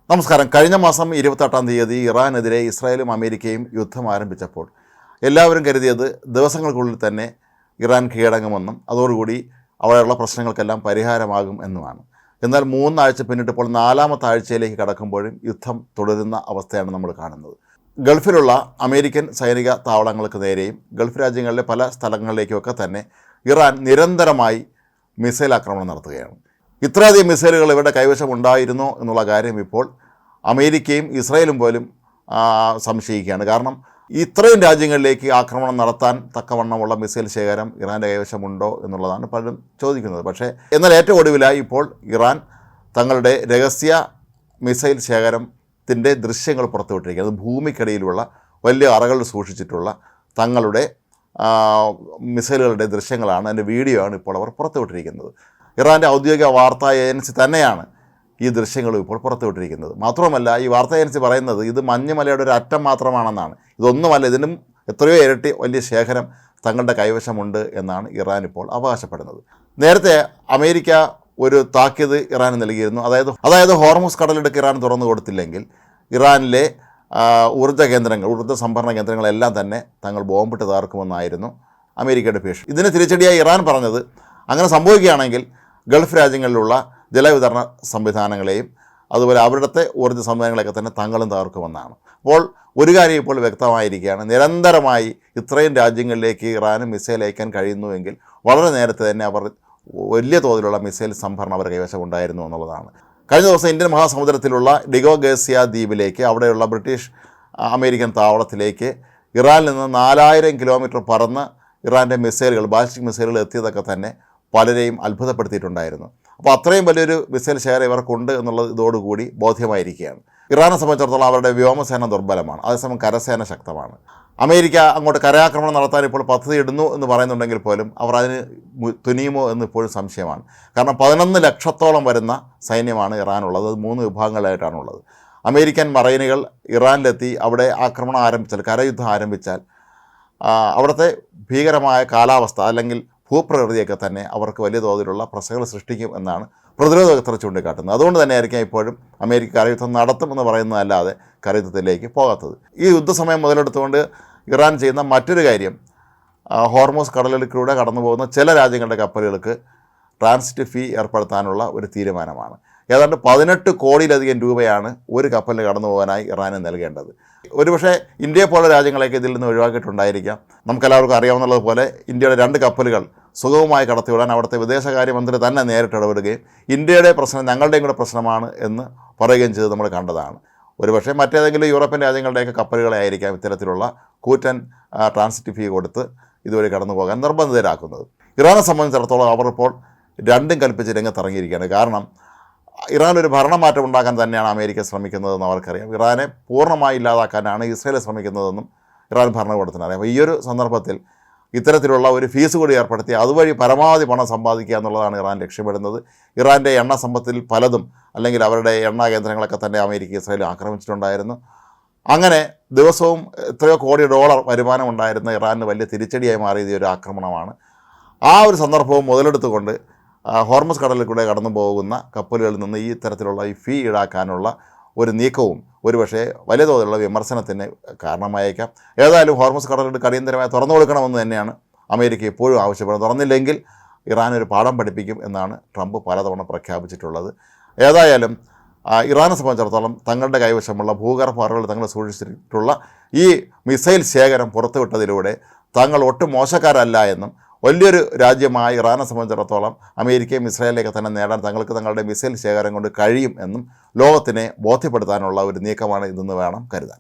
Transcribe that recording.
നമസ്കാരം. കഴിഞ്ഞ മാസം 28-ാം തീയതി ഇറാനെതിരെ ഇസ്രായേലും അമേരിക്കയും യുദ്ധം ആരംഭിച്ചപ്പോൾ എല്ലാവരും കരുതിയത് ദിവസങ്ങൾക്കുള്ളിൽ തന്നെ ഇറാൻ കീഴടങ്ങുമെന്നും അതോടുകൂടി അവിടെയുള്ള പ്രശ്നങ്ങൾക്കെല്ലാം പരിഹാരമാകും എന്നുമാണ്. എന്നാൽ 3 ആഴ്ച പിന്നിട്ടപ്പോൾ 4-ാമത്തെ ആഴ്ചയിലേക്ക് കടക്കുമ്പോഴും യുദ്ധം തുടരുന്ന അവസ്ഥയാണ് നമ്മൾ കാണുന്നത്. ഗൾഫിലുള്ള അമേരിക്കൻ സൈനിക താവളങ്ങൾക്ക് നേരെയും ഗൾഫ് രാജ്യങ്ങളിലെ പല സ്ഥലങ്ങളിലേക്കുമൊക്കെ തന്നെ ഇറാൻ നിരന്തരമായി മിസൈൽ ആക്രമണം നടത്തുകയാണ്. ഇത്രയധികം മിസൈലുകൾ ഇവരുടെ കൈവശം ഉണ്ടായിരുന്നോ എന്നുള്ള കാര്യം ഇപ്പോൾ അമേരിക്കയും ഇസ്രായേലും പോലും സംശയിക്കുകയാണ്. കാരണം ഇത്രയും രാജ്യങ്ങളിലേക്ക് ആക്രമണം നടത്താൻ തക്കവണ്ണമുള്ള മിസൈൽ ശേഖരം ഇറാൻ്റെ കൈവശമുണ്ടോ എന്നുള്ളതാണ് പലരും ചോദിക്കുന്നത്. പക്ഷേ എന്നാൽ ഏറ്റവും ഒടുവിലായി ഇപ്പോൾ ഇറാൻ തങ്ങളുടെ രഹസ്യ മിസൈൽ ശേഖരത്തിൻ്റെ ദൃശ്യങ്ങൾ പുറത്തുവിട്ടിരിക്കുന്നത്. ഭൂമിക്കടിയിലുള്ള വലിയ അറകളിൽ സൂക്ഷിച്ചിട്ടുള്ള തങ്ങളുടെ മിസൈലുകളുടെ ദൃശ്യങ്ങളാണ്, അതിൻ്റെ വീഡിയോ ആണ് ഇപ്പോൾ അവർ പുറത്തുവിട്ടിരിക്കുന്നത്. ഇറാൻ്റെ ഔദ്യോഗിക വാർത്താ ഏജൻസി തന്നെയാണ് ഈ ദൃശ്യങ്ങളും ഇപ്പോൾ പുറത്തുവിട്ടിരിക്കുന്നത്. മാത്രവുമല്ല, ഈ വാർത്താ ഏജൻസി പറയുന്നത് ഇത് മഞ്ഞുമലയുടെ ഒരു അറ്റം മാത്രമാണെന്നാണ്. ഇതൊന്നുമല്ല, ഇതിനും എത്രയോ ഇരട്ടി വലിയ ശേഖരം തങ്ങളുടെ കൈവശമുണ്ട് എന്നാണ് ഇറാൻ ഇപ്പോൾ അവകാശപ്പെടുന്നത്. നേരത്തെ അമേരിക്ക ഒരു താക്കീത് ഇറാന് നൽകിയിരുന്നു. അതായത് ഹോർമുസ് കടലിടുക്ക് ഇറാൻ തുറന്നു കൊടുത്തില്ലെങ്കിൽ ഇറാനിലെ ഊർജ്ജ സംഭരണ കേന്ദ്രങ്ങളെല്ലാം തന്നെ തങ്ങൾ ബോംബിട്ട് തകർക്കുമെന്നായിരുന്നു അമേരിക്കയുടെ ഭീഷണി. ഇതിന് തിരിച്ചടിയായി ഇറാൻ പറഞ്ഞത് അങ്ങനെ സംഭവിക്കുകയാണെങ്കിൽ ഗൾഫ് രാജ്യങ്ങളിലുള്ള ജലവിതരണ സംവിധാനങ്ങളെയും അതുപോലെ അവരുടെ ഊർജ്ജ സംവിധാനങ്ങളെയൊക്കെ തന്നെ തങ്ങളും തകർക്കുമെന്നാണ്. അപ്പോൾ ഒരു കാര്യം ഇപ്പോൾ വ്യക്തമായിരിക്കുകയാണ്. നിരന്തരമായി ഇത്രയും രാജ്യങ്ങളിലേക്ക് ഇറാന് മിസൈൽ അയക്കാൻ കഴിയുന്നുവെങ്കിൽ വളരെ നേരത്തെ തന്നെ അവർ വലിയ തോതിലുള്ള മിസൈൽ സംഭരണം അവർ കൈവശം ഉണ്ടായിരുന്നു എന്നുള്ളതാണ്. കഴിഞ്ഞ ദിവസം ഇന്ത്യൻ മഹാസമുദ്രത്തിലുള്ള ഡിഗോ ഗേസിയ ദ്വീപിലേക്ക്, അവിടെയുള്ള ബ്രിട്ടീഷ് അമേരിക്കൻ താവളത്തിലേക്ക് ഇറാനിൽ നിന്ന് 4000 കിലോമീറ്റർ പറന്ന് ഇറാൻ്റെ മിസൈലുകൾ, ബാലിസ്റ്റിക് മിസൈലുകൾ എത്തിയതൊക്കെ തന്നെ പലരെയും അത്ഭുതപ്പെടുത്തിയിട്ടുണ്ടായിരുന്നു. അപ്പോൾ അത്രയും വലിയൊരു മിസൈൽ ശേഖരം ഇവർക്കുണ്ട് എന്നുള്ളത് ഇതോടുകൂടി ബോധ്യമായിരിക്കുകയാണ്. ഇറാനെ സംബന്ധിച്ചിടത്തോളം അവരുടെ വ്യോമസേന ദുർബലമാണ്, അതേസമയം കരസേന ശക്തമാണ്. അമേരിക്ക അങ്ങോട്ട് കരയാക്രമണം നടത്താൻ ഇപ്പോൾ പദ്ധതി ഇടുന്നു എന്ന് പറയുന്നുണ്ടെങ്കിൽ പോലും അവർ അതിന് തുനിയുമോ എന്ന് ഇപ്പോഴും സംശയമാണ്. കാരണം 11 ലക്ഷത്തോളം വരുന്ന സൈന്യമാണ് ഇറാനുള്ളത്. അത് 3 വിഭാഗങ്ങളായിട്ടാണുള്ളത്. അമേരിക്കൻ മറൈനുകൾ ഇറാനിലെത്തി അവിടെ ആക്രമണം ആരംഭിച്ചാൽ, കരയുദ്ധം ആരംഭിച്ചാൽ അവിടുത്തെ ഭീകരമായ കാലാവസ്ഥ അല്ലെങ്കിൽ ഭൂപ്രകൃതിയൊക്കെ തന്നെ അവർക്ക് വലിയ തോതിലുള്ള പ്രശ്നങ്ങൾ സൃഷ്ടിക്കും എന്നാണ് പ്രതിരോധ വിദഗ്ധർ ചൂണ്ടിക്കാട്ടുന്നത്. അതുകൊണ്ട് തന്നെ ആയിരിക്കും ഇപ്പോഴും അമേരിക്ക കരയുദ്ധം നടത്തുമെന്ന് പറയുന്നതല്ലാതെ കരയുദ്ധത്തിലേക്ക് പോകാത്തത്. ഈ യുദ്ധസമയം മുതലെടുത്തുകൊണ്ട് ഇറാൻ ചെയ്യുന്ന മറ്റൊരു കാര്യം, ഹോർമൂസ് കടലിടുക്കിലൂടെ കടന്നു പോകുന്ന ചില രാജ്യങ്ങളുടെ കപ്പലുകൾക്ക് ട്രാൻസിറ്റ് ഫീ ഏർപ്പെടുത്താനുള്ള ഒരു തീരുമാനമാണ്. ഏതാണ്ട് 18 കോടിയിലധികം രൂപയാണ് ഒരു കപ്പലിന് കടന്നു പോകാനായി ഇറാന് നൽകേണ്ടത്. ഒരുപക്ഷെ ഇന്ത്യയെ പോലുള്ള രാജ്യങ്ങളെയൊക്കെ ഇതിൽ നിന്ന് ഒഴിവാക്കിയിട്ടുണ്ടായിരിക്കാം. നമുക്കെല്ലാവർക്കും അറിയാവുന്നതുപോലെ ഇന്ത്യയുടെ 2 കപ്പലുകൾ സുഗമമായി കടത്തിവിടാൻ അവിടുത്തെ വിദേശകാര്യമന്ത്രി തന്നെ നേരിട്ട് ഇടപെടുകയും ഇന്ത്യയുടെ പ്രശ്നം ഞങ്ങളുടെയും കൂടെ പ്രശ്നമാണ് എന്ന് പറയുകയും ചെയ്ത് നമ്മൾ കണ്ടതാണ്. ഒരുപക്ഷെ മറ്റേതെങ്കിലും യൂറോപ്യൻ രാജ്യങ്ങളുടെയൊക്കെ കപ്പലുകളെ ആയിരിക്കാം ഇത്തരത്തിലുള്ള കൂറ്റൻ ട്രാൻസിറ്റ് ഫീ കൊടുത്ത് ഇതുവഴി കടന്നു പോകാൻ നിർബന്ധിതരാക്കുന്നത്. ഇറാനെ സംബന്ധിച്ചിടത്തോളം അവർ ഇപ്പോൾ രണ്ടും കൽപ്പിച്ച് രംഗത്തിറങ്ങിയിരിക്കുകയാണ്. കാരണം ഇറാൻ ഒരു ഭരണമാറ്റം ഉണ്ടാക്കാൻ തന്നെയാണ് അമേരിക്ക ശ്രമിക്കുന്നതെന്ന് അവർക്കറിയാം. ഇറാനെ പൂർണ്ണമായി ഇല്ലാതാക്കാനാണ് ഇസ്രായേൽ ശ്രമിക്കുന്നതെന്നും ഇറാൻ ഭരണകൂടത്തിന് അറിയാം. അപ്പോൾ ഈ ഒരു സന്ദർഭത്തിൽ ഇത്തരത്തിലുള്ള ഒരു ഫീസ് കൂടി ഏർപ്പെടുത്തി അതുവഴി പരമാവധി പണം സമ്പാദിക്കുക എന്നുള്ളതാണ് ഇറാൻ ലക്ഷ്യമിടുന്നത്. ഇറാൻ്റെ എണ്ണ സമ്പത്തിൽ പലതും അല്ലെങ്കിൽ അവരുടെ എണ്ണ കേന്ദ്രങ്ങളൊക്കെ തന്നെ അമേരിക്ക ഇസ്രായേൽ ആക്രമിച്ചിട്ടുണ്ടായിരുന്നു. അങ്ങനെ ദിവസവും എത്രയോ കോടി ഡോളർ വരുമാനം ഉണ്ടായിരുന്ന ഇറാനിന് വലിയ തിരിച്ചടിയായി മാറിയത് ഒരു ആക്രമണമാണ്. ആ ഒരു സന്ദർഭവും മുതലെടുത്തുകൊണ്ട് ഹോർമസ് കടലിൽ കൂടെ കടന്നു പോകുന്ന കപ്പലുകളിൽ നിന്ന് ഈ തരത്തിലുള്ള ഈ ഫീ ഈടാക്കാനുള്ള ഒരു നീക്കവും ഒരുപക്ഷെ വലിയ തോതിലുള്ള വിമർശനത്തിന് കാരണമായേക്കാം. ഏതായാലും ഹോർമസ് കടലിടുക്ക് അടിയന്തരമായി തുറന്നു കൊടുക്കണമെന്ന് തന്നെയാണ് അമേരിക്ക ഇപ്പോഴും ആവശ്യപ്പെടുന്നത്. തുറന്നില്ലെങ്കിൽ ഇറാൻ ഒരു പാഠം പഠിപ്പിക്കും എന്നാണ് ട്രംപ് പലതവണ പ്രഖ്യാപിച്ചിട്ടുള്ളത്. ഏതായാലും ഇറാനെ സംബന്ധിച്ചിടത്തോളം തങ്ങളുടെ കൈവശമുള്ള ഭൂഗർഭ അറകൾ തങ്ങൾ സൂക്ഷിച്ചിട്ടുള്ള ഈ മിസൈൽ ശേഖരം പുറത്തുവിട്ടതിലൂടെ തങ്ങൾ ഒട്ടും മോശക്കാരല്ല എന്നും വലിയൊരു രാജ്യമായ ഇറാനെ സംബന്ധിച്ചിടത്തോളം അമേരിക്കയും ഇസ്രായേലിലേക്ക് തന്നെ നേടാൻ തങ്ങൾക്ക് തങ്ങളുടെ മിസൈൽ ശേഖരം കൊണ്ട് കഴിയും എന്നും ലോകത്തിനെ ബോധ്യപ്പെടുത്താനുള്ള ഒരു നീക്കമാണ് ഇതെന്ന് വേണം കരുതാൻ.